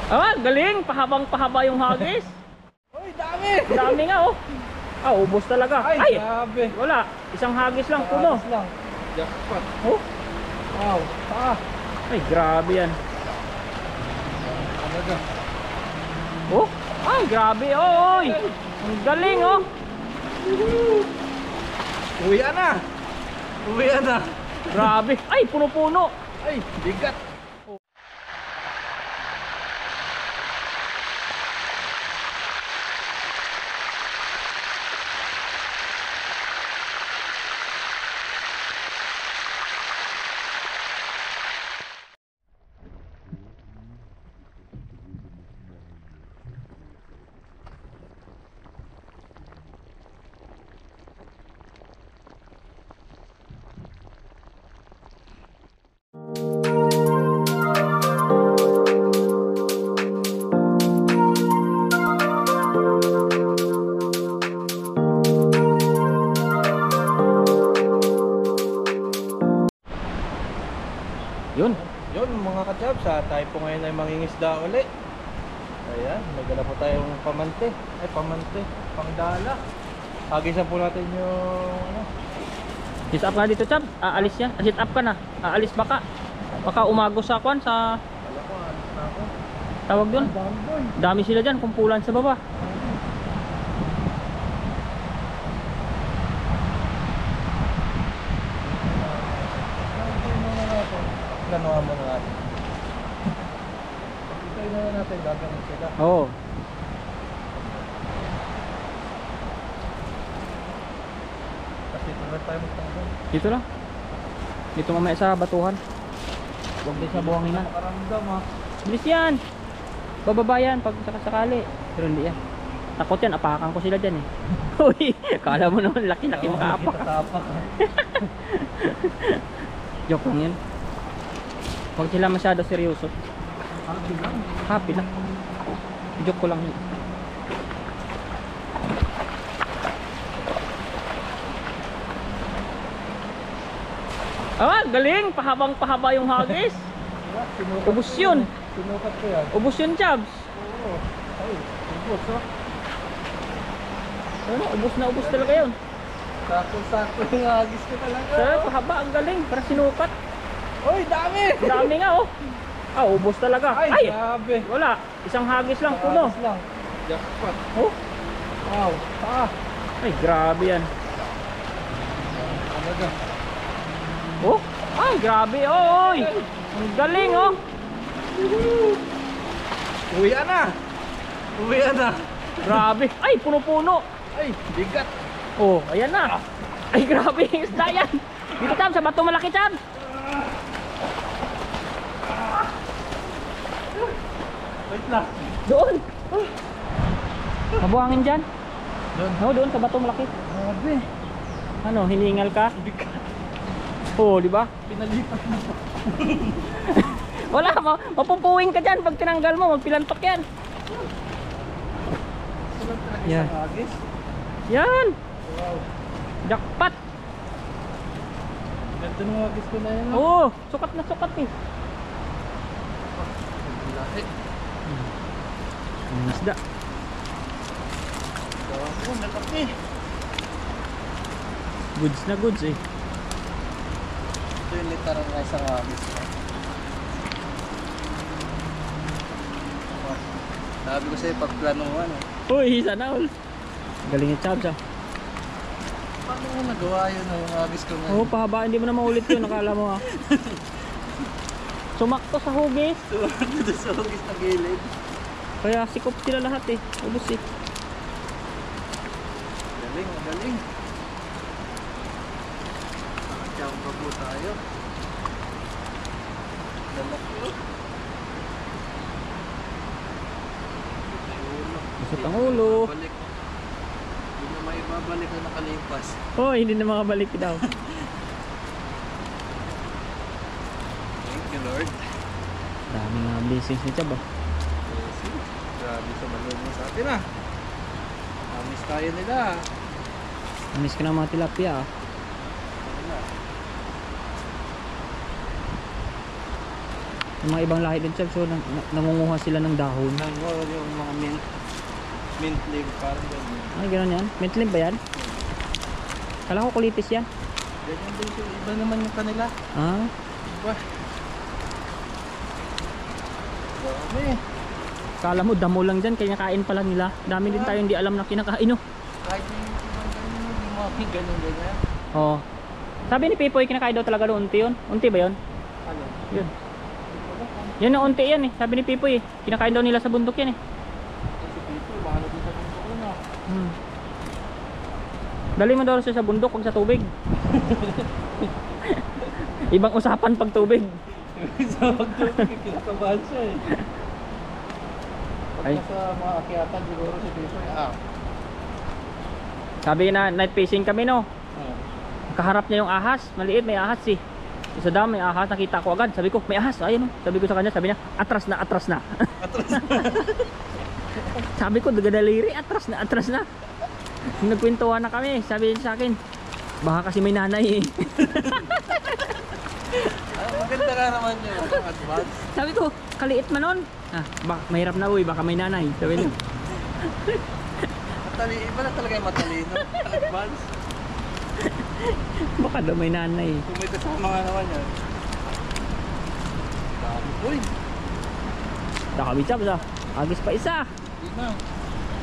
Ah, galing! Pahabang-pahaba yung hagis. Uy, dami! Dami nga oh. Ah, ubos talaga. Ay, grabe. Wala. Isang hagis lang, puno. Tapos lang. Jackpot. Oh, Wow. ay grabe yan. Talaga. Oh, ay grabe. Oh, oy. Ang galing oh. Uwian na. Uwian na. Grabe. Ay, puno-puno. Ay, bigat. Yun mga ka-chabs, tayo po ngayon ay mangingisda uli. Ayan, nagdala po tayong pamante. Ay, pamante, pangdala. Hagisan po natin yung ano. Sit up nga dito, Chab. Aalis yan. Sit up ka na. Aalis baka. Baka umagos sa kwan sa Wala ko, alis na ako. tawag doon. Dami sila dyan, kumpulan sa baba. Planuhan mo na natin. Pagkitayin na natin, gagawin sila. Oo. Kasi tulad tayo magtanggal. Dito lang. Dito mamaya sa batuhan. Huwag din sa buhanginan. Nakaramdam ha. Bilis yan. Bababa yan pag sakasakali. Pero hindi yan. Takot yan, apakan ko sila dyan eh. Uy, kala mo naman laki-laki makaapak. Makaapak. Joke lang yan. Huwag sila masyado seryoso. Happy lang. Happy lang. Joke ko lang yun. Ah, galing! Pahabang-pahaba yung hagis. Ubus yun. Sinukat ko yan. Ubus yun, Chabs. Oo. Ay, ubos oh. Ano, ubus na ubus talaga yun. Sakto-sakto yung hagis ko talaga. Sir, pahaba, ang galing. Para sinukat. Uy, dami! Dami nga oh. Ah, ubos talaga. Ay, grabe. Wala. Isang hagis lang, puno. Hagis lang. Jackpot. Oh, Wow. ay grabe yan. Talaga. Oh, ay grabe. Oh, oy. Ang galing oh. Uwian na. Uwian na. Grabe. Ay, puno-puno. Ay, bigat. Oh, ayan na. Ay, grabe yung isda yan. Dito, Chab, sa bato malaki, Chab. Wait lang. Doon. Mabuhangin dyan. Doon. No, doon sa bato malaki. Grabe. Ano, hiningal ka? Bigat. Oh, di ba? Pinalipat na. Wala, mapupuwing ka dyan. Pag tinanggal mo, magpilantok yan. Sulat talaga Yan. isang hagis. Yan. Wow. Jackpot. Ganda ng hagis ko na yan. Oo, sukat na sukat eh. Lahi. Ang isda. Gawa ko, nalaki. Goods na goods eh. Ito yung literal na isang hagis. Sabi ko sa'yo, pagplanuhan eh. Uy, sana all. Galing yung Chabs ah. Paano mo nagawa yun yung hagis ko na? Oo, pahaba. Hindi mo na maulit yun. Nakala mo ah. Sumakto sa hugis. Sumakto doon sa hugis na gilid. Kaya sikop sila lahat eh. Ubus eh. Galing, galing. Nakatiyang pa po tayo. Lalaki oh. Masot ang ulo. Balik. Hindi na may babalik na nakalipas. Oh, hindi na makabalik daw. Thank you Lord. Dami nga blessings ni Chab ah. Grabe sa balog mo sa atin ah. Amis tayo nila. Amis ka ng mga tilapia ah. Yung mga ibang lahi din Chab, so nangunguha sila ng dahon. Yung mga mint leaf, parang ganyan. Ay, gano'n yan? Mint leaf ba yan? Kala ko kulitis yan. Ganyan din sila. Iba naman yung kanila. Ah, Iba. Dami. kala mo damo lang dyan, kaya kain pala nila. Dami din tayo hindi alam na kinakain, oh. Kahit yung ibang ganyan, yung mga ganyan. Oh. Sabi ni Pipoy, kinakain daw talaga doon unti yun. Unti ba yun? Ano? Yun. Yan na unti yan eh. Sabi ni Pipoy eh. Kinakain daw nila sa bundok yan eh. Kasi dito, baka na dito sa ko na. Dali mo daw siya sa bundok, huwag sa tubig. Ibang usapan pag tubig. Sa pagtubig, kinakabahan siya eh. Pag Ay. nasa mga akyatan, siguro si Pipoy, Sabi na night fishing kami no. Kaharap niya yung ahas. Maliit, may ahas eh. Sa dam may ahas, nakita ko agad. Sabi ko, may ahas. Ayun, no. Sabi ko sa kanya, sabi niya, atras na, atras na. Atras. Sabi ko, dagadaliri, atras na, atras na. Nagkwentuhan na kami. Sabi niya sa akin, baka kasi may nanay eh. Maganda nga naman yun, advance. Sabi ko, kaliit man nun. Mahirap na uy, baka may nanay. Sabi niya. Iba na talaga yung matalino. Advance. Baka daw may nanay. Kung may kasama nga naman yan. Dami. Uy! Dami Chab sa. Agis pa isa. Hindi na.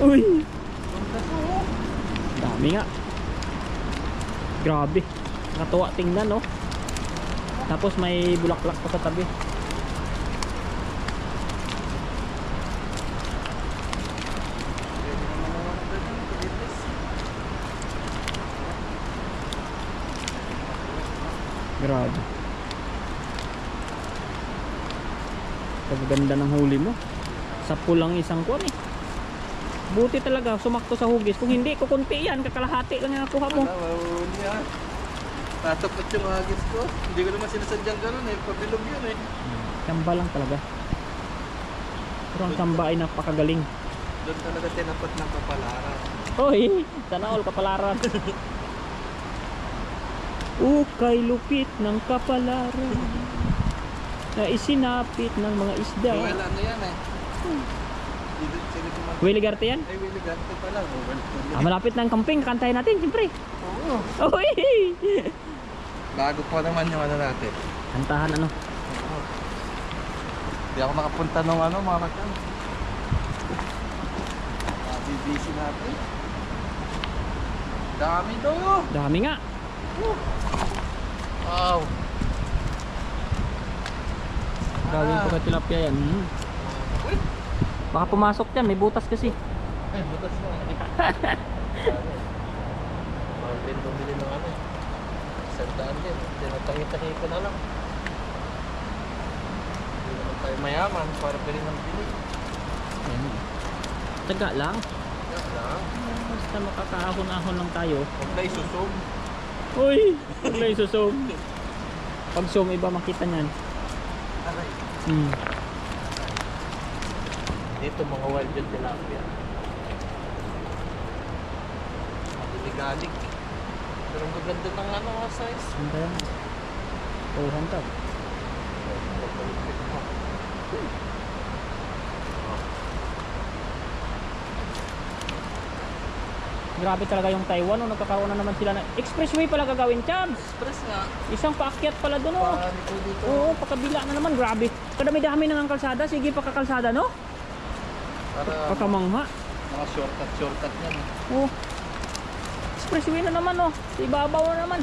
Uy! Punta to. Dami nga. Grabe. Nakatuwa tingnan no. Tapos may bulaklak pa sa tabi. Pwede naman naman ang ganyan. Kulitis. Grabe. Pagaganda ng huli mo. Sa pulang isang kuwan eh. Buti talaga sumakto sa hugis. Kung hindi, kukunti yan. Kakalahati lang yung nakuha mo. Wala, mahuli yan. Tatapot yung agis ko. Hindi ko naman sinasadyang gano'n eh. Pabilog yun eh. Samba lang talaga. Pero ang samba ay napakagaling. Doon talaga tinapat ng kapalaran. Hoy! Sana all kapalaran. Ukay lupit ng kapalaran na isinapit ng mga isda. Well, ano yan eh. Sino tumatapos? Willie Garte yan? Ay, Willie Gante pala. Malapit na ang camping. Kantahin natin, siyempre. Oo. Hoy! Bago pa naman yung ano natin. Kantahan ano? Hindi ako nakapunta nung ano, mga kachan. BBC natin. Dami to. Dami nga. Wow. Gawin ko kay tilapia yan. Uy. Baka pumasok yan, may butas kasi. Ay, butas na. Mahal din bumili ng ano. Sandaan din. Tinatahi-tahi ko na lang. Hindi naman tayo mayaman para pili ng pili. Ayan. Taga lang. Yan lang. Basta makakaahon-ahon lang tayo. Huwag na isusog. Uy! Huwag na isusog. Pag zoom, iba makita niyan. Aray. Dito mga wild yung tilapia. Mabiligalig. Pero ang gaganda ng ano size. Ano ba yan? Oh, hantap. Pagpalipit mo. Grabe talaga yung Taiwan. Oh, nagkakaroon na naman sila na expressway pala gagawin, Chams. Express nga. Isang paakyat pala doon, oh. Paano ko dito? Oo, pakabila na naman. Grabe. Kadami-dami na ng kalsada. Sige, pakakalsada, no? Para Pakamangha. mga shortcut yan. Oh. Expressway na naman, oh. Sa ibabaw na naman.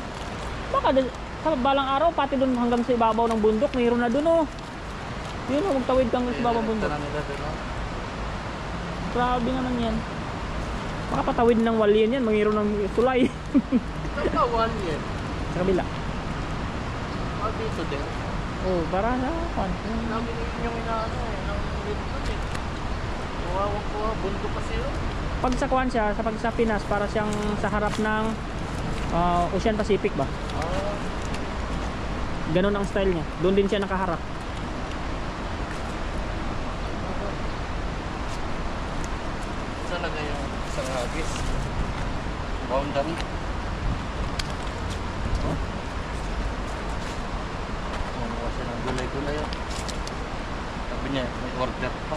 Baka sa balang araw, pati doon hanggang sa ibabaw ng bundok, mayroon na doon, oh. Yun, oh, magtawid ka hanggang sa ibabaw ng bundok. Nila doon, no? Grabe naman yan. Baka patawid ng walyan yan, mayroon ng tulay. Ito pa 1 year. Sa kabila. Dito din. Oh, para sa pan. Lagi yung inaano eh. Nang dito eh. Kuha, bundok kasi yun. Pag sa kuwan siya, sa Pinas, para siyang sa harap ng Ocean Pacific ba? Ganon ang style niya. Doon din siya nakaharap. Saan na yung isang hagis? Boundary. Mga kasi ng gulay-gulay. niya, may order pa.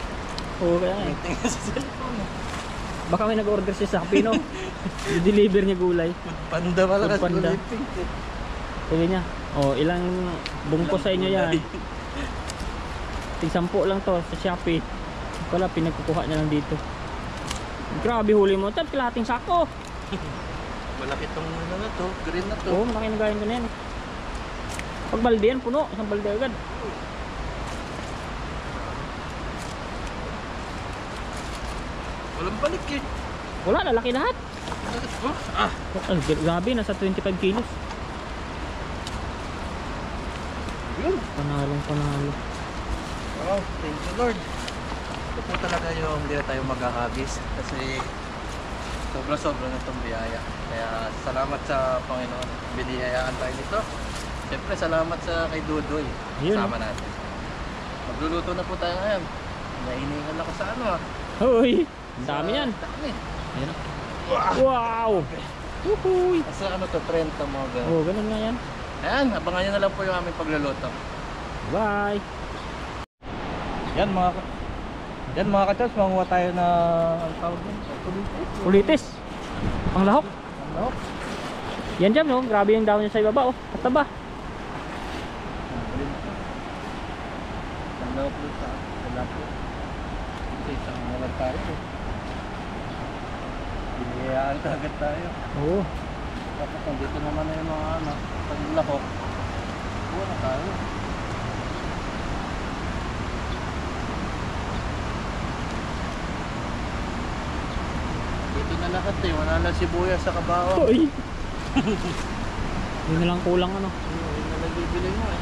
Oo, kaya nga. Meeting sa cellphone. Baka may nag-order si Shopee, no? I-deliver niya gulay. Panda pala kasi Foodpanda. kulay pink eh. Sabi niya, ilang bungkus sa inyo yan? Tig 10 lang to sa Shopee. Wala, pinagkukuha niya lang dito. Grabe huli mo, tab, kalahating sako. Malaki tong ano na to, green na to. Oo, malaki na gayon ko na yan. Pag balde yan, puno. Isang balde agad. Walang balik eh. Wala, lalaki lahat. Oh, ah. Grabe, nasa 25 kilos. Yun. Panalo. Wow, thank you Lord. Ito po talaga yung hindi na tayo magkakabis kasi sobra-sobra na itong biyaya. Kaya salamat sa Panginoon. Biniyayaan tayo nito. Siyempre salamat sa kay Dudoy. Yun, Sama natin. Magluluto na po tayo ngayon. Nainingan ako sa ano ah. Hoy, dami yan. Dami. Ayan. Wow! Uhuy! Sa ano to, 30 mga ganun. Oh, ganun nga yan. Ayan, abangan nyo na lang po yung aming pagluluto. Bye! Yan mga kachas, manguha tayo na ang tawag din. Ulitis! Ang lahok! Ano? Yan dyan, no? Grabe yung daon niya sa ibaba, oh. Kataba. Ang lawak doon sa lawak. Kasi isang naman tayo. Biniyayaan agad tayo. Oo. Tapos nandito naman na yung mga ano, paglahok. Buwan na tayo. Dito na lahat eh, wala lang sibuyas sa kabaho. Hoy! Yun na lang kulang, ano. Yun na lang bibili mo eh.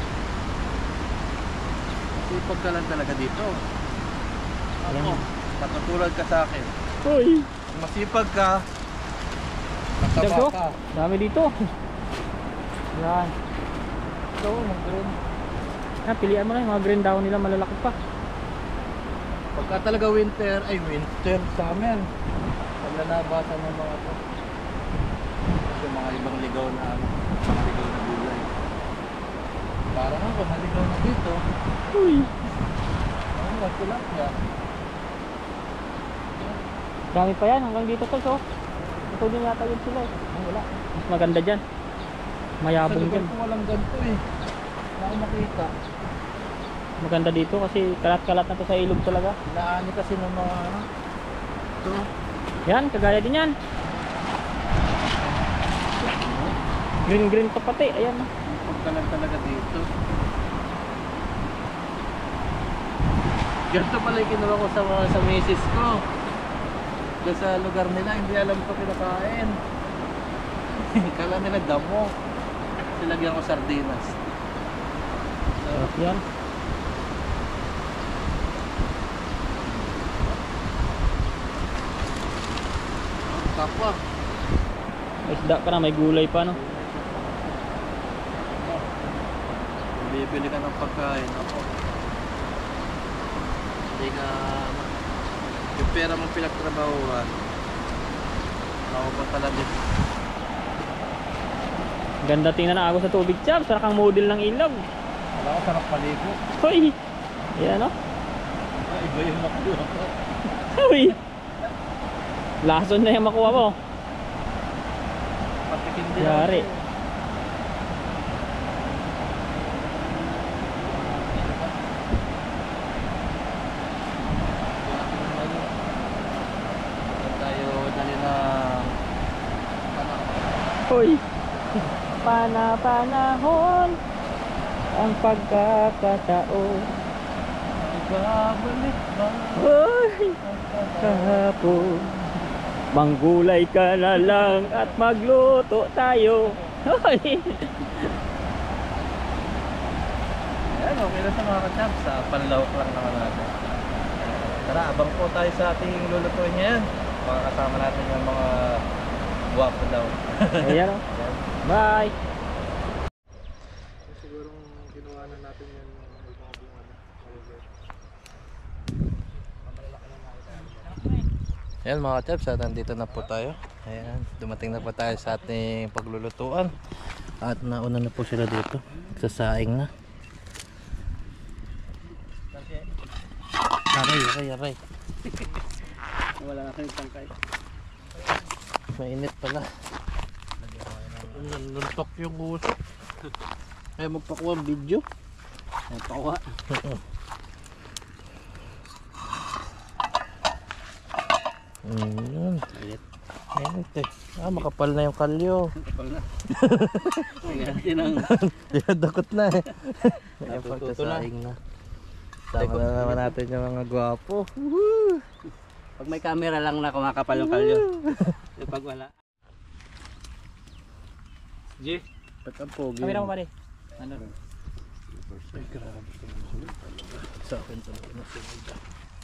Sipag ka lang talaga dito. Ako, Ayan. patutulad ka sa akin. Hoy! Kung masipag ka, mataba Dagdo. ka. Dami dito. Yan. Ito, mag-green. Yan, pilihan mo na yung mga green daon nila, malalaki pa. Pagka talaga winter sa amin. Pag nanabasan ng mga to. Kasi mga ibang ligaw na ano, mga ligaw na gulay. Parang ako, naligaw na dito. Uy! Ano, wag yan. Dami pa yan, hanggang dito to, so. Ito din yata yun sila, eh. Wala. Mas maganda dyan. Mayabong Sa lugar dyan. ko walang ganito eh. Wala akong makita. Maganda dito kasi kalat-kalat na to sa ilog talaga. Inaani kasi ng mga ano. Ito. Yan, kagaya din yan. Green pa pati, ayan. Pagkalan talaga dito. Ganito pala yung kinuha ko sa misis ko. Doon sa lugar nila, hindi alam ko kinakain. Kala nila damo. Silagyan ko sardinas. Sarap yan. Kapwa. May isda pa na, may gulay pa, no? Bibili ka ng pagkain. Ako. Hindi ka yung pera mong pinagtrabahuan. Ako pa pala din. Ganda tingnan na ako sa tubig, Chab. Sarap ang model ng ilog. Wala ko, sarap paligo. Hoy! Ayan, no? Iba yung nakuha ko. Hoy! Lason na yung makuha mo. Patikin din. Yari. Tayo dali na Hoy! Panahon ang pagkakataon. babalik ba? Hoy! Kahapon manggulay ka na lang at magluto tayo. Hoy! Ayan, okay na sa mga kachab. Sa panlawak lang naman natin. Tara, abang po tayo sa ating lulutuin ngayon. Makakasama natin yung mga guwapo daw. Ayan, oh. Bye! Sigurong kinuha na natin yan yung mga bunga na. Ayan mga chaps, at nandito na po tayo. Ayan, dumating na po tayo sa ating paglulutuan. At nauna na po sila dito. Sasaing na. Aray. Wala na kayong tangkay. Mainit pala. Nuntok yung usok. Ay magpakuha ang video. Ay, pakuha. Ayun. Mainit eh. Makapal na yung kalyo. Kapal na. Tingnan natin ang Dinadakot na eh. Ayan, natututo na. pagkasaing na. Sama na naman natin yung mga gwapo. Pag may camera lang na kumakapal yung kalyo. Pag wala. G, Ba't ang pogi? kamera mo pare. Ano rin? Ay, grabe. Sa akin talaga na sinida.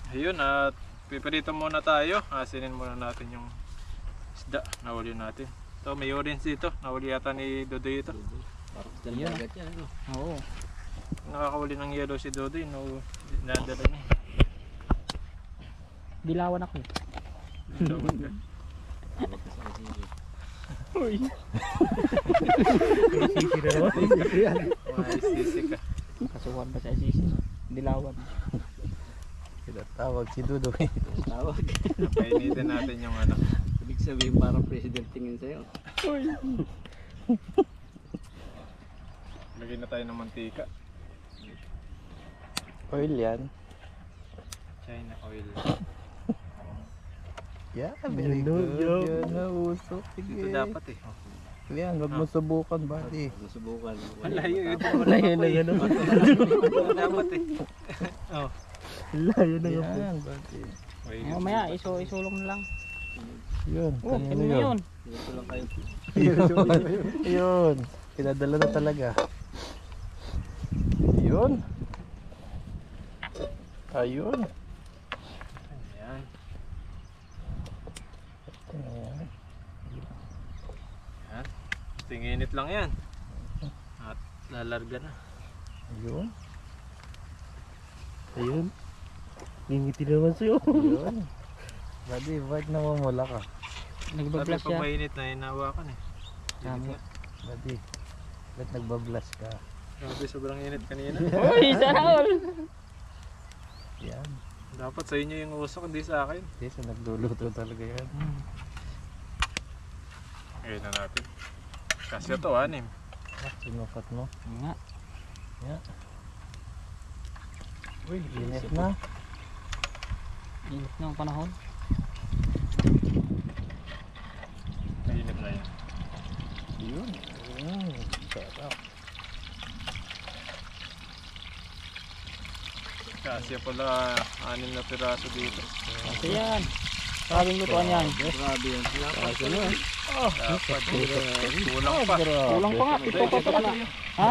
Ayun, at pipirito muna tayo. Asinin muna natin yung isda. Nahuli natin. Ito, may orange dito. Nahuli yata ni Dodoy ito. Yan. Agad yan. Ano? Oo. Nakakahuli ng yellow si Dodoy. No, nadala niya. Dilawan ako. Dawan ka. Uy. Sisi ka. Kasuhan pa sa sisi. Dilawan. Tawag si Dudoy. Tawag. Painitin natin yung ano. Ibig sabihin parang president tingin sa'yo. Uy. Lagyan na tayo ng mantika. Oil yan. China oil. Yeah, very good. Yan na usok. Ito Sige. dapat eh. Yan, huwag mo subukan, buddy. Nasubukan. Malayo yun. Layo na gano'n. Ito dapat eh. Oh. Layo na yan, buddy. Mamaya isulong na lang. Yun, Oh, kanino ano yun? yun? Dito lang kayo. Yun. Pinadala na talaga. Yun. Ayun. Ayan. Ayan. Ayan. Tinginit lang yan. At lalarga na. Ayun. Ayun. Ngingiti naman sa'yo. Ayun. Buddy, ba't namamula ka? Sabi Nagbablas pag yan. mainit na hinawakan eh. Dami. Buddy, ba't nagbablas ka? Grabe, sobrang init kanina. Uy, sana all. Yan. Dapat sa inyo yung usok, hindi sa akin. Hindi, sa nagluluto talaga yan. Ngayon na natin. Kasi ito, anim. Sinukat mo. Nga. Uy, init na. Init na ang panahon. Mainit na yan. Yun. Sarap. Kasi pala, anim na piraso dito. Kasi yan. Maraming lutuan yan. Grabe yan. Kasi na. Dapat, kulang pa. Kulang pa nga. Pito pa pala. Ha?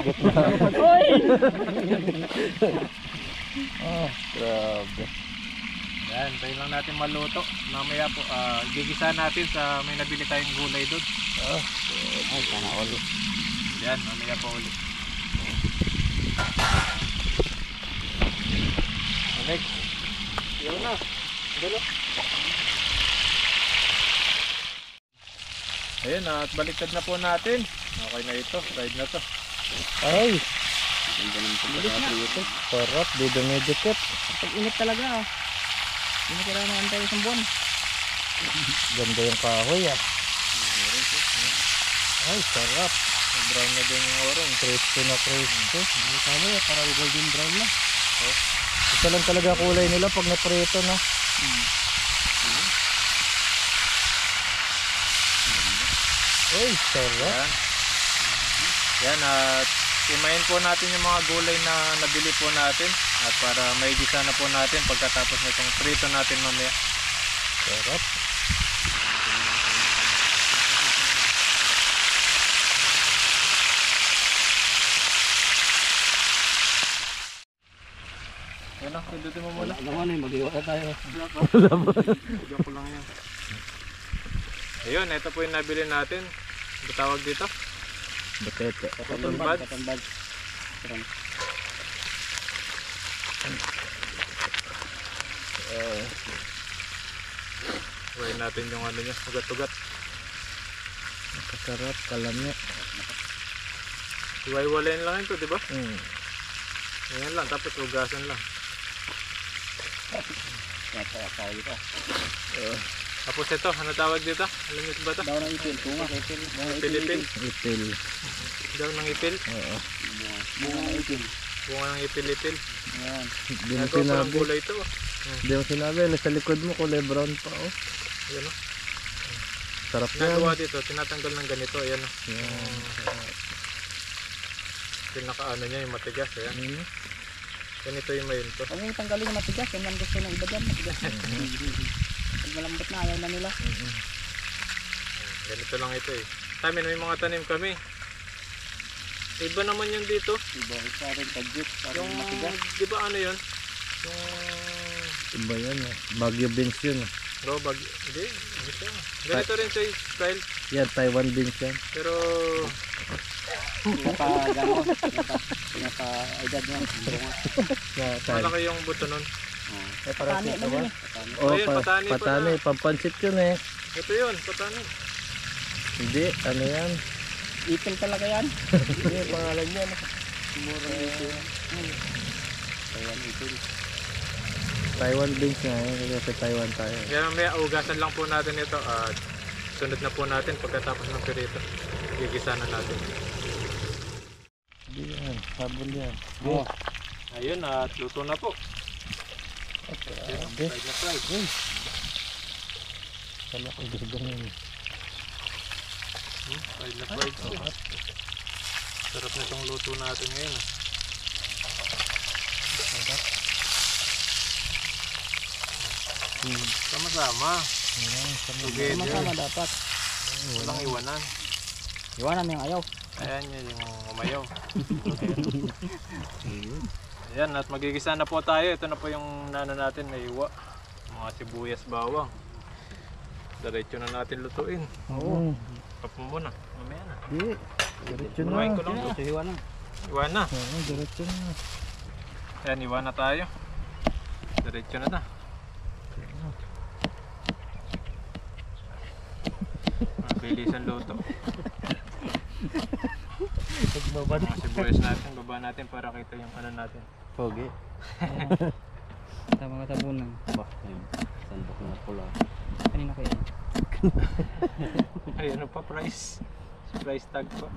Uy! Grabe. Yan, tayo lang natin maluto. Mamaya po, gigisa natin sa may nabili tayong gulay doon. Ay, sana all. Yan, mamaya po ulit. Alex. Yun na. Dalo. Ayun, at baliktad na po natin. Okay na ito, fried na to. Ay, Ganda ng Bilis na. pagkakaprito. sarap. Di dumidikit. Pag init talaga. Hindi mo kailangan antay isang buwan. Ganda yung kahoy ah. Ay, sarap. Brown na din yung orange. Crispy na crispy. Tama yan, parang golden brown na. Ito lang talaga kulay nila pag naprito na. Ay, sarap. Yan. Yan, at imayin po natin yung mga gulay na nabili po natin. At para maigisa na po natin pagkatapos nitong prito natin mamaya. Sarap. Yan na, pindutin mo muna. Alam mo na yun, mag-iwala tayo. Joke ko lang yan. Ayun, ito po yung nabili natin. Ano tawag dito? Batete. Cotton bud. Cotton bud. Huwain natin yung ano niya, ugat-ugat. Masarap, kalamya. Iwaiwalayin lang ito, di ba? Mm. Ayan lang, tapos ugasan lang. Tayo pa. Tapos ito, ano tawag dito? Alam niyo ba ito? Daw ng ipil. Tunga. Ipil-ipil. Ipil. Daw ng ipil. Oo. Bunga ng ipil. Bunga ng ipil-ipil. Ayan. Hindi mo Nagawa ko ng sinabi. gulay ito. Hindi mo sinabi. Nasa likod mo kulay brown pa. Oh. Ayan o. Sarap yan. Nagawa dito, tinatanggal ng ganito. Ayan o. Yan. Pinakaano niya yung matigas. Ayan. Ganito yung mayunto. Huwag mong tanggalin yung matigas. Yan lang gusto ng iba dyan. Matigas. Pag malambot na, ayaw na nila. Ganito lang ito eh. Sa amin may mga tanim kami. Iba naman yun dito. Iba, isa rin kadyot. Parang Yung, matigas. di ba ano yun? Yung Iba yan. Baguio beans yun. raw bag. Hindi, hindi siya. Ganito rin sa style. Yan, Taiwan beans yan. Pero Pinapa-gano. Pinapa-edad niya. Bunga. malaki yung buto nun. Patani man yun eh. Oh, Ayun, patani pala. patani. Pampansit yun eh. Ito yun, patani. Hindi, ano yan? Ipil talaga yan. Hindi, pangalan yan. Siguro ipil. Ayan, ipil. Taiwan beans nga eh. Kasi Taiwan tayo. Kaya may ugasan lang po natin ito at sunod na po natin pagkatapos ng pirito. Gigisa na natin. Hindi yan. Habol yan. Oh. Ayun at luto na po. Ayun, Grabe. fried na fried. Kala ko ganun. Fried na fried. Sarap na itong luto natin ngayon. Sama-sama. Together. Sama-sama dapat. Walang iwanan. Iwanan mo yung ayaw. Ayan yun yung umayaw. Ayan at magigisa na po tayo. Ito na po yung nano natin na iwa. Mga sibuyas bawang. Diretso na natin lutuin. Oo. Kap mo muna. Mamaya na. Hindi. Diretso na. Kumain ko lang. Ito, iwanan. Iwa na. Oo, diretso na. Ayan, iwa na tayo. Diretso na na. Mabilis ang luto. Mga sibuyas natin, baba natin para kita yung ano natin. Pogi. Tama ka tabunan. Ba, sandok na pula. Kanina ko yan. Ay, ano pa price? Price tag pa.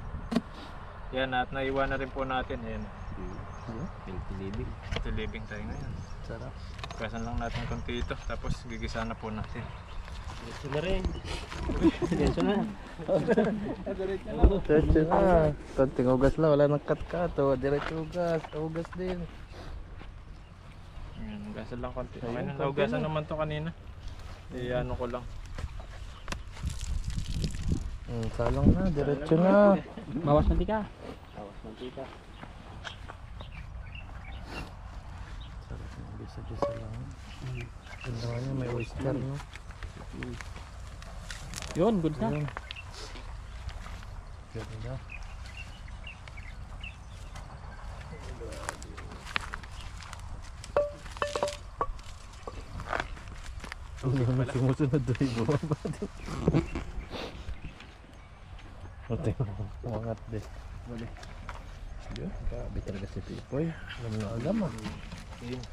Yan at naiwan na rin po natin. Ayan. Healthy living. Ito living tayo ngayon. Sarap. Kasan lang natin konti ito. Tapos gigisa na po natin. Diretso na rin. Diretso na. Diretso na. Konting ugas lang. Wala nang cut-cut. O, diretso ugas. Ugas din. Ayan, ugasan lang konti. Ayun, Okay na, konti naugasan na. naman to kanina. Ano ko lang. Salang na. Diretso na. Bawas mantika. Tawas mantika. Sarap na. Bisa-bisa lang. Ganda nga niya. May oyster, no? Yun, good na. Ayun. Ganda. Hindi ko na sumusunod doon. Bumaba din. Ate mo. Umangat din. Bali. Yun. Grabe talaga si Pipoy. Alam na alam ah. Ayun.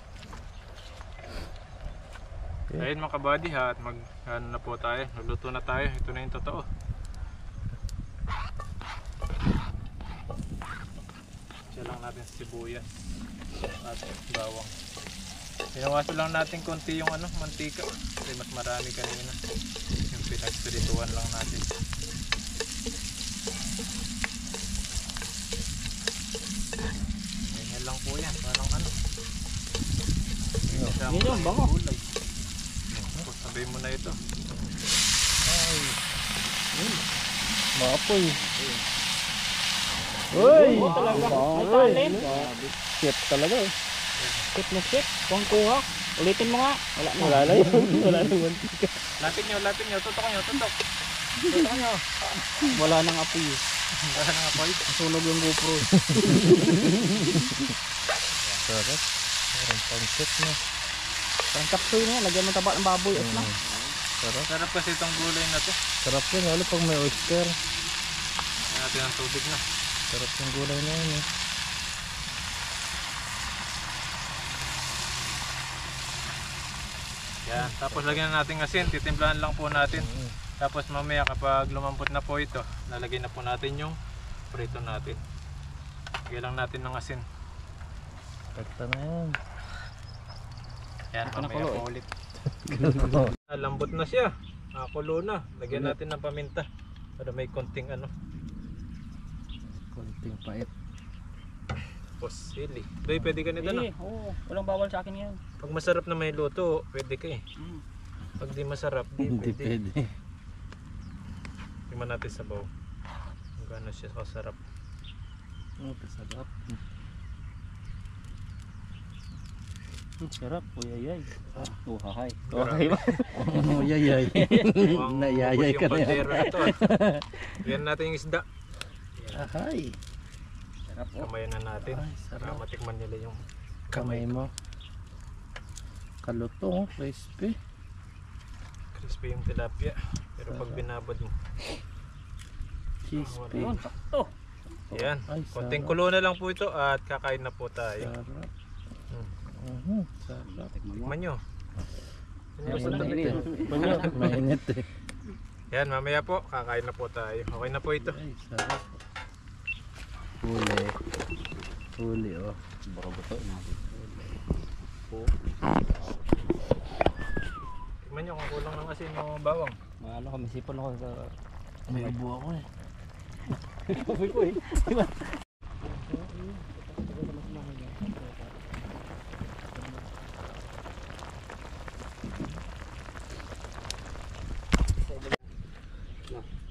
Ayun mga kabady ha, at ano na po tayo, nagluto na tayo, ito na yung totoo. Siya lang natin sibuyas at bawang. Pinawasan lang natin konti yung mantika kasi mas marami kanina. Yung pinagpirituan lang natin. Ganyan lang po yan, parang isang Yun yung bango. gulay. Sabay mo na ito. Maapoy. Uy! Talaga. May Uy! talent. Shit talaga eh. Sit na sit. Kuhang kuha. Ulitin mo nga. Wala na. Wala na yun. Wala na mantika. Lapit nyo, tutok nyo. Ito nyo. Wala nang apoy. Wala na nga po. Sunog yung GoPro. Sarap. Parang pancit na. Parang kapsoy na yan. Lagyan mo taba ng baboy. At na. Sarap. Sarap kasi itong gulay na to. Sarap yun. Lalo pag may oyster. Lagyan natin ang tubig na. Sarap yung gulay na yun eh. Yan. Tapos lagyan na natin asin, titimplahan lang po natin. Tapos mamaya kapag lumampot na po ito, lalagyan na po natin yung prito natin. Lagyan lang natin ng asin. Takta na yan. Yan, mamaya po ulit. Lambot na siya. Nakakulo na. Lagyan natin ng paminta para may konting ano. Konting pait. Tapos sili. Doy, pwede ka nito na. Oo, walang bawal sa akin yan. Pag masarap na may luto, pwede ka eh. Pag di masarap, di Hindi pwede. pwede. Tingnan natin sa baw. Kung gaano siya kasarap. Sarap. Sarap. Uyayay. Uhahay. Okay ba? Uyayay. Mukhang Nayayay ubos ka yung na yan. kaldero nito. Yan natin yung isda. Ahay. Sarap oh. Kamayan na natin. Ay, Para sarap. matikman nila yung Kamay mo. Kalutong, crispy. crispy yung tilapia. Pero pag binabad mo, Crispy. Yun, sakto. yan. Ay, Konting sarap. kulo na lang po ito at kakain na po tayo. Sarap. Hmm. Sarap. Tikman mo. Tikman nyo. Mainit eh. Mainit eh. Yan, mamaya po, kakain na po tayo. Okay na po ito. Ay, sarap. Huli. Huli oh. Borobuto natin. Tikman nyo kung kulang ng asin o bawang. Ano kami sipon ako sa May ubo ako eh. Uy ko eh.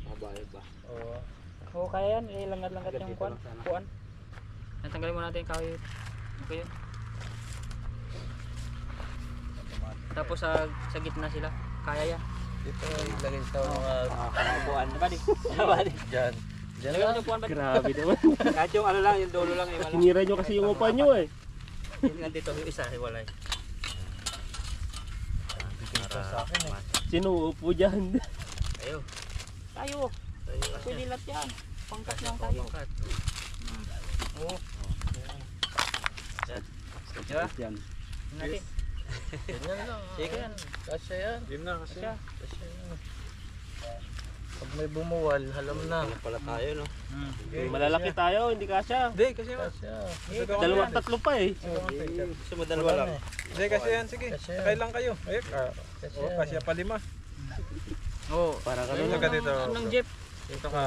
Mabayad ba? Oo. Oo, kaya yan. Ilanggat-langgat yung Dito kuan. lang sana. Kuan. Natanggalin mo natin yung kahoy. Okay yun. Tapos sa gitna sila. Kaya yan. Dito ilagay sa mga Kakabuan na ba di? dyan. Dyan Lagyan mo lang. sa kuan ba? Grabe naman. Kahit yung ano lang, yung dulo lang eh. Sinira nyo kasi yung upa nyo eh. Yung nandito yung isa, hiwalay. Dito sa akin eh. Sino upo dyan? Ayo. Tayo. Pwede lahat yan. Pangkat lang tayo. Oo. Diba? Yan. Natin. Ganyan lang. Sige. Ayan. Kasya yan. Yun na kasi. Kasya. Kasya yan. Pag may bumuwal, halam na. Ano pala tayo no? Okay. Malalaki tayo, hindi kasya. Hindi, kasi yan. Kasya. Dalawang tatlo pa eh. Gusto mo dalawa lang? Hindi, kasi yan. Sige, Kasi yan. sakay lang kayo. Ayun, Kasi oh, yan. kasya pa 5. Oo. Para ka Ayun, doon. ka dito. Anong jeep? Dito ka.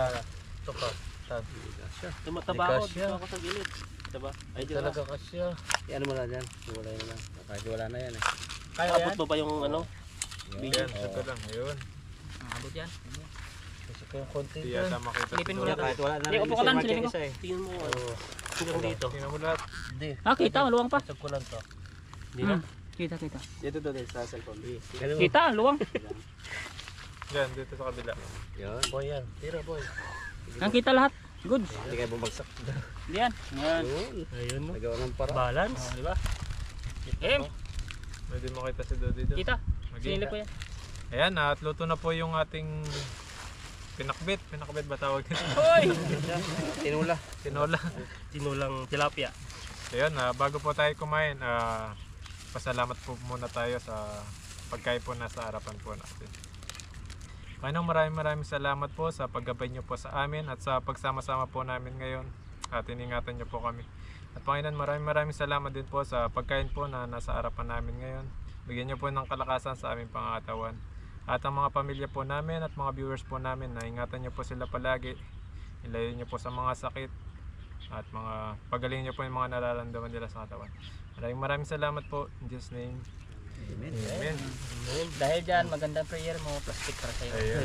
Ito ka. Tab. Tumataba Hindi ako. kasya. Dito ako sa gilid. Diba? Ay, di ba? Talaga kasya. Ano mo lang dyan? Hiwalay na lang. Kahit wala na yan eh. Kaya yan? mo ba yung ano? Yan, ito lang. Ayun. Abot yan. Kasi ko yung konti Hindi dyan. yata makita. Silipin mo siguro. na. Kahit wala na Hindi, rin upo ka si lang, Marcia silipin ko. isa eh. Tingnan mo. Oo. Hanggang dito. Tingnan mo lahat. Hindi. Ah, kita. Luwang pa. Isag ko lang to. Hindi na. Kita, kita. Dito doon sa cellphone. Kita, luwang. Yan, dito sa kabila. Yun. Boy yan. Tira boy. Ang kita lahat. Good. Hindi kayo bumagsak. Hindi yan. Yan. Yun. Ayun no. Nagawa ng para. Balance. Oh, di ba? Em, Pwede makita si Dodi dito. kita. Mag-iingat. Sinilip ko yan. Ayan, at luto na po yung ating pinakbit. Pinakbit ba tawag nito? Hoy! Tinula. Tinola. Tinulang tilapia. Ayan, bago po tayo kumain, pasalamat po muna tayo sa pagkain po nasa harapan po natin. Panginoon, maraming salamat po sa paggabay niyo po sa amin at sa pagsama-sama po namin ngayon at iningatan niyo po kami. At Panginoon, maraming salamat din po sa pagkain po na nasa harapan namin ngayon. Bigyan niyo po ng kalakasan sa aming pangangatawan. At ang mga pamilya po namin at mga viewers po namin, na ingatan niyo po sila palagi. Ilayo niyo po sa mga sakit at mga pagaling niyo po yung mga nararamdaman nila sa katawan. Maraming salamat po. In Jesus' name. Amen. Amen. Dahil dyan, magandang prayer mo. Plastic para sa'yo. Ayan.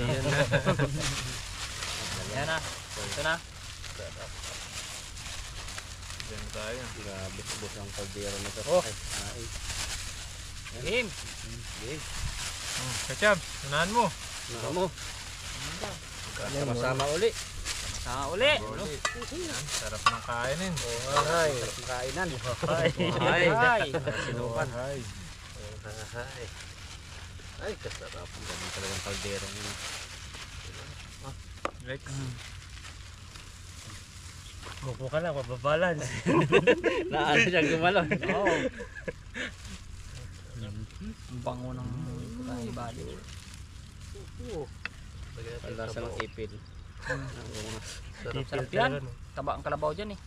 Yan na. Ito na. Diyan tayo. Grabe. Ubos ang kaldero nito. Oh. Ay. Game. Okay. Kachab, unahan mo. Ano mo? Sama-sama uli. Sama uli. Uli. Yan, sarap ng kainin. Ay. Kainan. Ay. Ay. Sinupan. Ay. Ay. Ay, kasarap. Ang ganda talagang kaldero niya. Lex. Mupo ka lang, mababalance. Naano siyang gumalaw. Oo. Ang bango ng putahe bali. Ang lasa ng ipil. Sarap yan. Taba ang kalabaw dyan eh.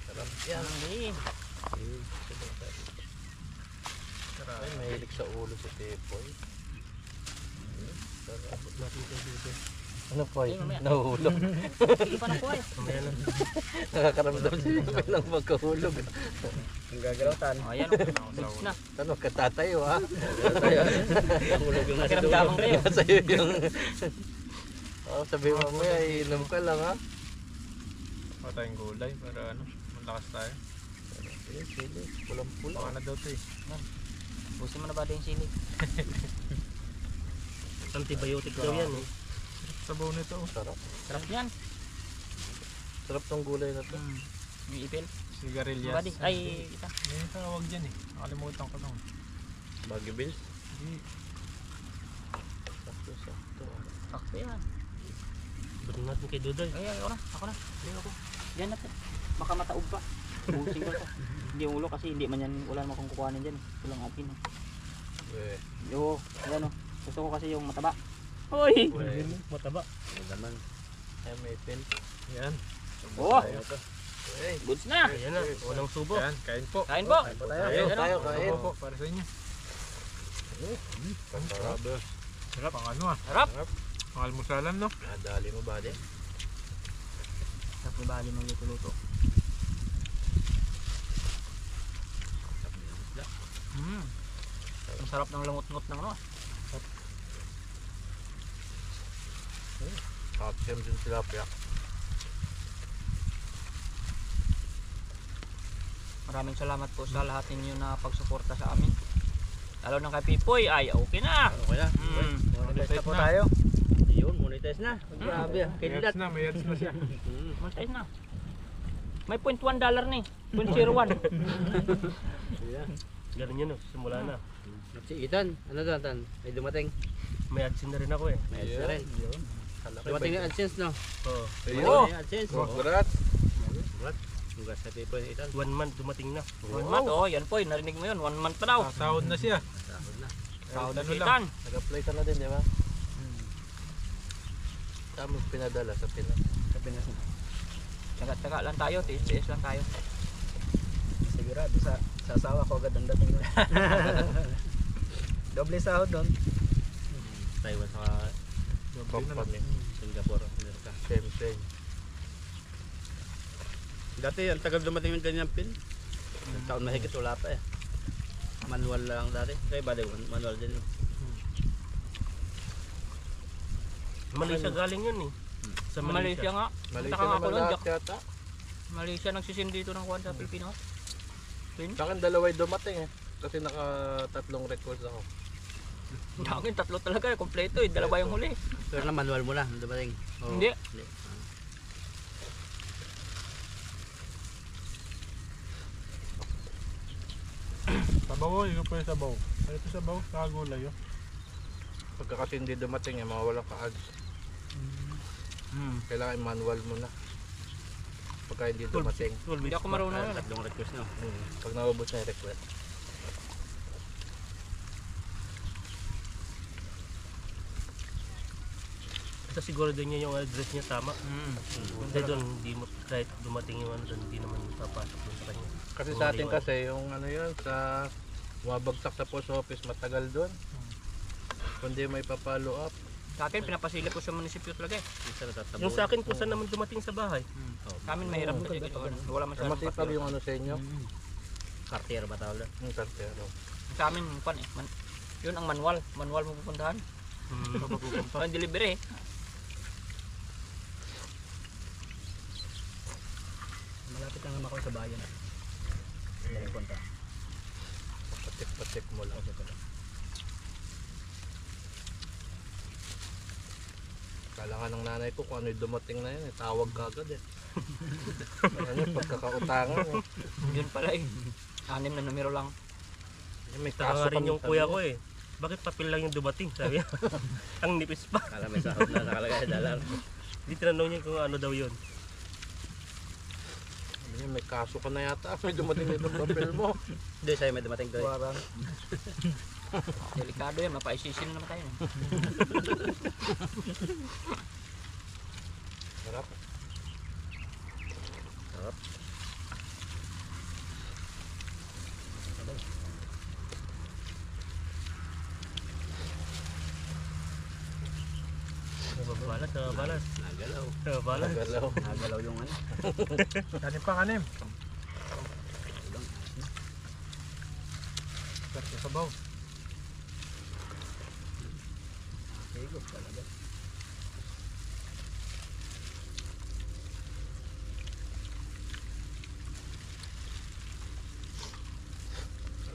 Sarap Yan ang diin. Ay, mahilig sa ulo si Tepoy. Ano po Ay, mamaya. Nahulog. Sige pa na po ay. Nakakaramdam si Tepoy ng magkahulog. Ang gagalawtan. O yan. Mix na. Ano, katatayo ha? Katatayo. Hulog yung nasa dulo. Pakiramdaman kayo. Sa'yo yung... Oh, sabi mo mo, inom ka lang ha? Patayong gulay para ano, malakas tayo. Sige, pulang-pula. Baka na daw ito eh. Busin mo na ba yung sili? Antibiotic daw yan eh. Sabaw nito. Sarap. Sarap yan. Sarap tong gulay na to. Yung ipil. Sigarilyas. Badi. Ay, kita. May tawag dyan eh. Nakalimutan ko lang. Baggy Bills. Hindi. Sakto. Sakto yan. Ba't natin kay Dudoy? Ay, ako na. Ako na. Hindi ako. Diyan natin. Baka mataog pa. Busin ko to. Hindi yung ulo kasi hindi man yan. Wala naman kung kukuhanin dyan. Kulang atin. Weh. Yo, ayan o. Gusto ko kasi yung mataba. Uy! Weh. Mataba. May laman. Ay, may pin. Yan. Oh! Tayo to. Hey. Goods na! Ayan na. Unang subo. Yan, kain po. Kain po! Tayo, tayo, kain. Sabaw po para sa inyo. Sarap. Sarap. Pang ano ah. Sarap! Pang almusalan no. Nadali mo ba din? Sarap ni Bali ng luto-luto. Ang sarap ng langot-ngot ng ano. Kapsem din tilapia. Maraming salamat po sa lahat ninyo na pagsuporta sa amin. Lalo na kay Pipoy ay okay na. Ano kaya? Monetize na po na. tayo. Yun, monetize na. Grabe ah. May ads na, may ads na siya. Monetize na. May $0.1 ni. 0.01. Ganun yun oh. Simula na. Si Ethan, ano doon, Tan? May dumating. May adsin na rin ako eh. May ads na rin. Dumating yung AdSense, no? Oo. Oh! Yung AdSense. Congrats. Congrats sa tipo ni Ethan. 1 month dumating na. 1 month, oh, yan po, narinig mo yun, 1 month pa daw. Sahod na siya. Sahod na. Sahod na Ano si lang. Tan. Nag-apply ka na din, di ba? Saan mo pinadala sa Pinas? Sa Pinas na. Tsaga-tsaga lang tayo, tiis-tiis lang tayo. Sigurado sa asawa ko agad ang dating nun. Doble sahod doon. Taiwan sa company. Singapore, Amerika. Same. Dati, ang tagal dumating yung ganyang pin. Taon mahigit, wala pa eh. Manual lang dati. Kaya ba manual din. Malaysia galing yun eh. Sa Malaysia nga. Malaysia Taka nga ako naman nun, lahat Jack. yata. Malaysia nagsisin dito ng kuwan sa Pilipinas. Twin. Sa akin, dalaway dumating eh. Kasi naka-3 records ako. Akin, 3 talaga, kompleto eh. Dalawa yung huli. Pero na manual mo na, dumating. Oo. Hindi. Sabaw, ikaw po yung sabaw. Ano ito sabaw? Kakagulay oh. Pagka kasi hindi dumating eh, mawawalan ka ads. Kailangan manual mo na. Pagka hindi dumating. Hindi ako marunong yun. 3 request na. Pag naubos na yung request. Ito siguro din niya yung address niya tama. Dahil doon, hindi mo, kahit dumating yung ano doon, hindi naman papasok doon sa kanya. Kasi sa atin kasi, yung ano yun, sa mabagsak sa post office, matagal doon. Kundi may pa-follow up. Sa akin, pinapasilip ko sa munisipyo talaga eh. Yung sa akin kung saan naman dumating sa bahay. Sa amin, mahirap kasi dito. Wala masyadong Masipag pasilip. yung ano sa inyo. Cartier ba tawag doon? Yung kartero. Sa amin, pan eh. Yun ang manual. Manual mo pupuntahan. Ang delivery eh. Malapit lang naman ako sa bayan. Patik-patik mo lang. Kala nga ng nanay ko kung ano yung dumating na yun, eh, tawag ka agad eh. Ano yung pagkakautangan eh. Yun pala eh. 6 na numero lang. May Taka kaso rin kami yung kuya ko eh. Bakit papel lang yung dumating? Sabi niya. Ang nipis pa. Kala may sahod na nakalagay dalar. Hindi tinanong niya kung ano daw yun. May kaso ka na yata. May dumating na itong papel mo. Hindi, sa'yo may dumating doon. Parang Delikado yan, mapaisisin naman tayo. Sarap. Sarap. Balas, balas. Nagalaw. Balas. Galaw. Nagalaw yung ano. Kanin pa kanin. Sarap sa sabaw. Higop talaga.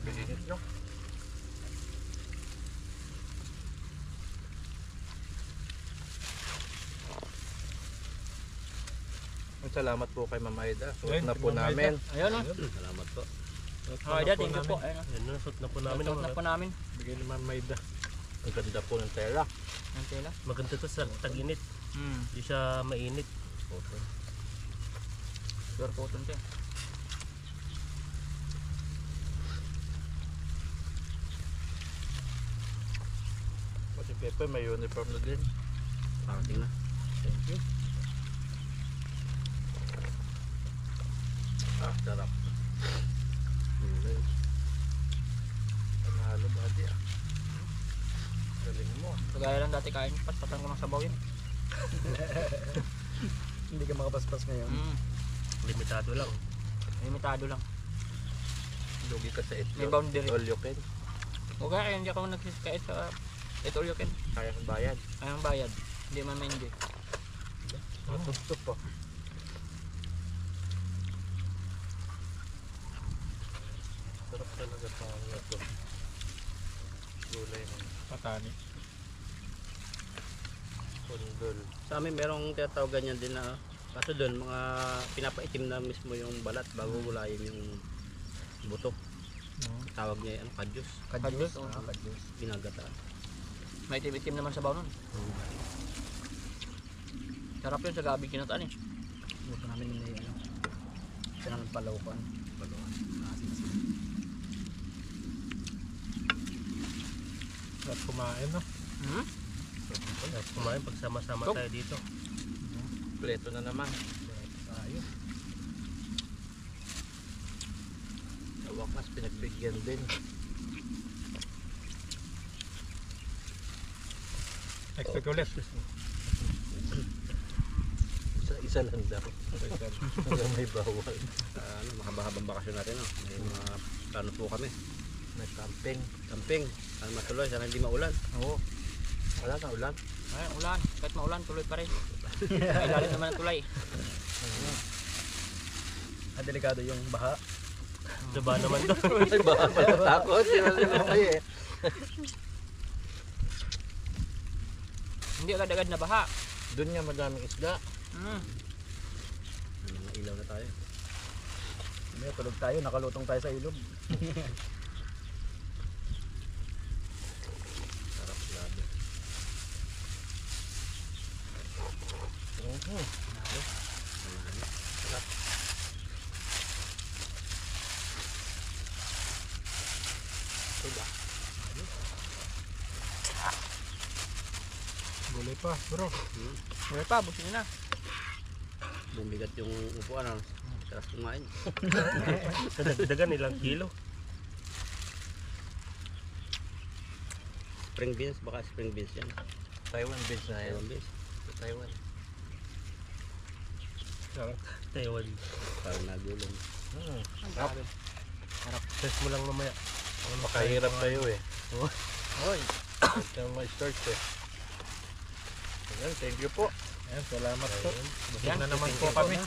Bilis nyo. Salamat po kay Ma'am Aida. Suot Ayun, na si po Ma'am namin. Ayun o. Salamat po. Oh, Ida, thank you po. Ayun o. Yan na, suot na po namin. Suot na po namin. Bigay ni Ma'am Maida. Ang ganda po ng tela. Ang tela. Maganda to sa tag-init. Hmm. Hindi siya mainit. Pure cotton siya. Pati Pepe may uniform na din. Parating na. Thank you. Ah, sarap. Panalo buddy ah. Galing mo. Kagaya lang dati kain, patpatan ko ng sabaw yun. Hindi ka makapaspas ngayon. Limitado lang. Limitado lang. Lugi ka sa itlog. May boundary. All you can. O kaya hindi ako nagsiskait sa ito all you can. Kaya kang bayad. Ayang bayad. Hindi man may hindi. Matustup po. Sarap talaga sa mga ito. Gulay ng Patani. kundol. Sa amin merong tinatawag ganyan din na kaso doon mga pinapaitim na mismo yung balat bago gulayin yung buto. Tawag niya ano, kadyos. Kadyos. Oo. Kadyos. Ginagataan. May itim-itim naman sabaw nun. Sarap yun sa gabi kinataan eh. Buto namin yung ano. Isa naman palawkan. Palawkan. Asin-asin. Sarap kumain no. Hmm? Tapos kumain pagsama-sama tayo dito. Pleto na naman. Tayo. Sa wakas pinagbigyan din. Expect ulit. Isa lang daw. Hanggang may bawal. Ano, mahaba-habang bakasyon natin. No? May mga plano po kami. May camping. Camping. Sana matuloy. Sana hindi maulan. Oo. Wala na ulan. Ay, ulan. Kahit maulan, tuloy pa rin. Ay, lalim naman ang tulay. Delikado yung baha. Diba naman to? Ay, baka pala takot. Sinabi mo kayo eh. Hindi agad-agad na baha. Doon nga madaming isda. Hmm. May mga ilaw na tayo. May tulog tayo. Nakalutong tayo sa ilog. Sarap grabe. Diba? Gulay pa bro. Meron pa, busin na. Bumigat yung upuan. Ano? Sarap kumain. Nadagdagan ilang kilo. Spring beans. Baka spring beans yan. Taiwan beans na yun. Taiwan beans. Taiwan. Sarap. Taiwan. Parang nagulong. Sarap. Test mo lang mamaya. Makahirap kayo eh. Hoy. Ito yung mga start eh. Ayan, thank you po. Ayan, salamat po. Busog Yan, na naman thank po you kami.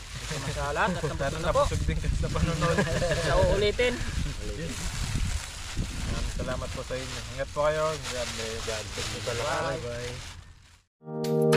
Masalat at Sana nabusog na po. nabusog din kayo sa panonood. Sa uulitin. Salamat po sa inyo. Ingat po kayo. God bless. God bless you talaga. Bye. Bye.